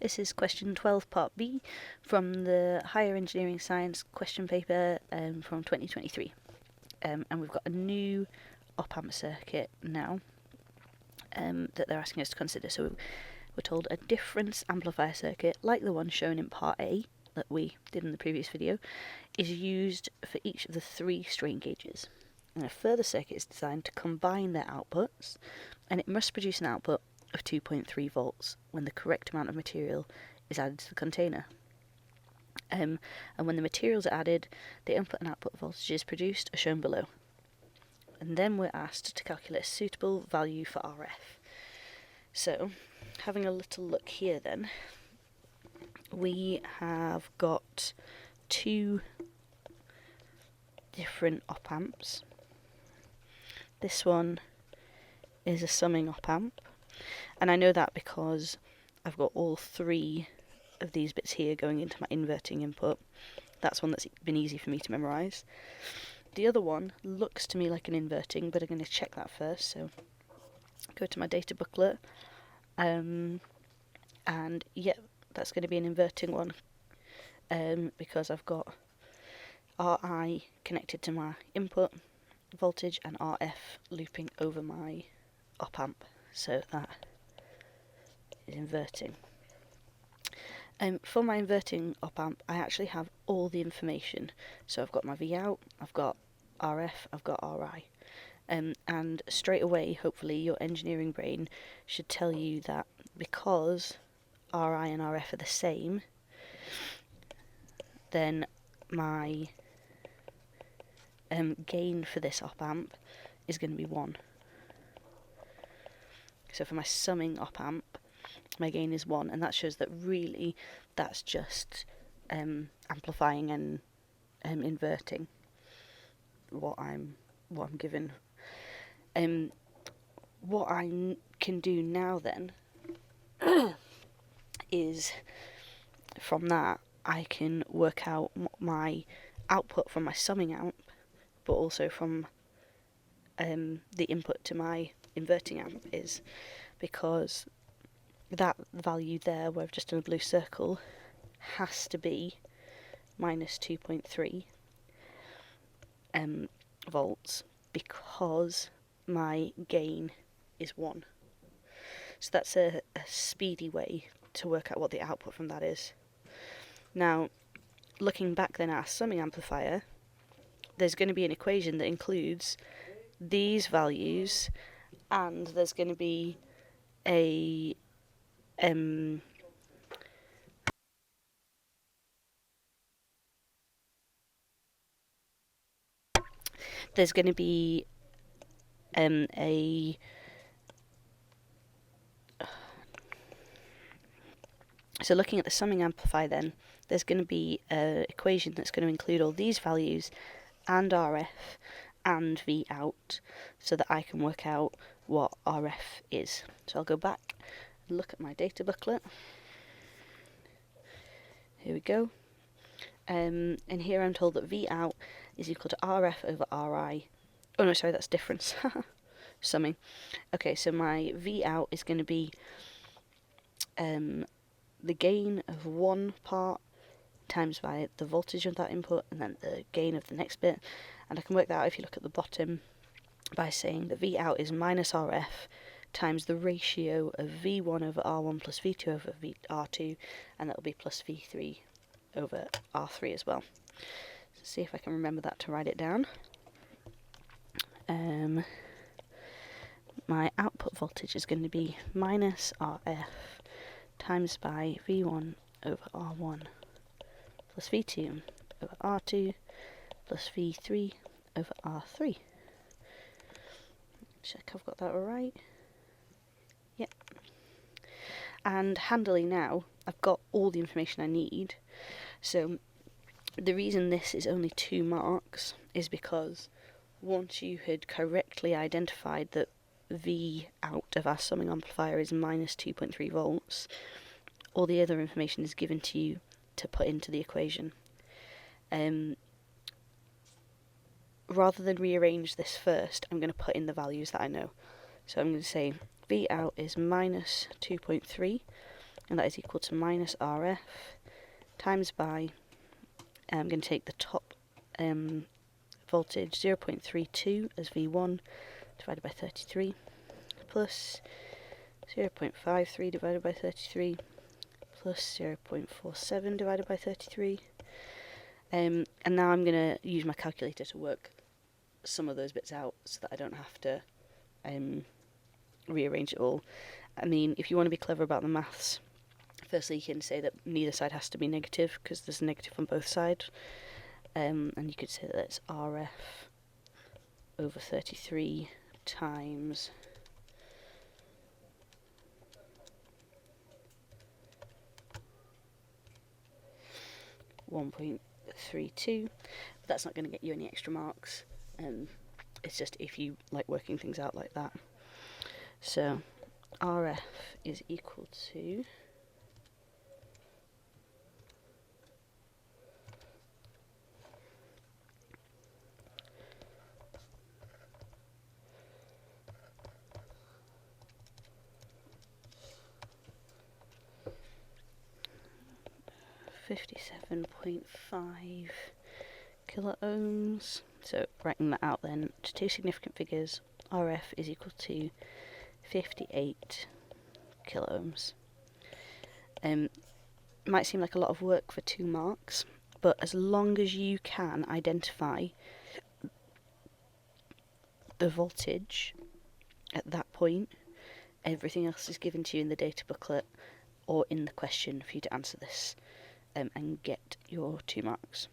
This is question 12 part B from the Higher Engineering Science question paper from 2023. And we've got a new op-amp circuit now that they're asking us to consider. So we're told a difference amplifier circuit, like the one shown in part A that we did in the previous video, is used for each of the 3 strain gauges. And a further circuit is designed to combine their outputs, and it must produce an output of 2.3 volts when the correct amount of material is added to the container. And when the materials are added, the input and output voltages produced are shown below. And then we're asked to calculate a suitable value for RF. So, having a little look here then, we have got 2 different op-amps. This one is a summing op-amp, and I know that because I've got all 3 of these bits here going into my inverting input. That's one that's been easy for me to memorise. The other one looks to me like an inverting, but I'm going to check that first. So go to my data booklet, and yeah, that's going to be an inverting one, because I've got RI connected to my input voltage and RF looping over my op-amp, so that is inverting. For my inverting op-amp, I actually have all the information. So I've got my Vout, I've got RF, I've got RI. And straight away, hopefully, your engineering brain should tell you that because RI and RF are the same, then my gain for this op-amp is going to be 1. So for my summing op-amp, my gain is 1, and that shows that really that's just amplifying and inverting what I'm given. What I can do now then is from that I can work out what my output from my summing amp, but also from the input to my inverting amp is, because that value there, where I've just done a blue circle, has to be minus 2.3 volts, because my gain is 1. So that's a speedy way to work out what the output from that is. Now, looking back then at our summing amplifier, there's going to be an equation that includes these values, and there's going to be a there's going to be so looking at the summing amplifier then, there's going to be an equation that's going to include all these values and RF and Vout, so that I can work out what RF is. So I'll go back and look at my data booklet. Here we go. And here I'm told that Vout is equal to RF over RI. Oh no, sorry, that's difference. Summing. Okay, so my Vout is going to be the gain of one part times by the voltage of that input, and then the gain of the next bit. And I can work that out if you look at the bottom by saying that Vout is minus RF times the ratio of V1 over R1 plus V2 over R2, and that will be plus V3 over R3 as well. So see if I can remember that to write it down. My output voltage is going to be minus RF times by V1 over R1 plus V2 over R2 plus V3 over R3. Check I've got that right. Yep. And handily now, I've got all the information I need. So the reason this is only 2 marks is because once you had correctly identified that V out of our summing amplifier is minus 2.3 volts, all the other information is given to you to put into the equation. Rather than rearrange this first, I'm going to put in the values that I know. So I'm going to say V out is minus 2.3 and that is equal to minus RF times by, I'm going to take the top voltage 0.32 as V1 divided by 33 plus 0.53 divided by 33 plus 0.47 divided by 33. And now I'm going to use my calculator to work some of those bits out so that I don't have to rearrange it all. I mean, if you want to be clever about the maths, firstly you can say that neither side has to be negative because there's a negative on both sides. And you could say that it's RF over 33 times 1.32, but that's not going to get you any extra marks. It's just if you like working things out like that. So RF is equal to 57.5 kilo ohms. So writing that out then to two significant figures, RF is equal to 58 kilo ohms. Might seem like a lot of work for 2 marks, but as long as you can identify the voltage at that point, everything else is given to you in the data booklet or in the question for you to answer this and get your 2 marks.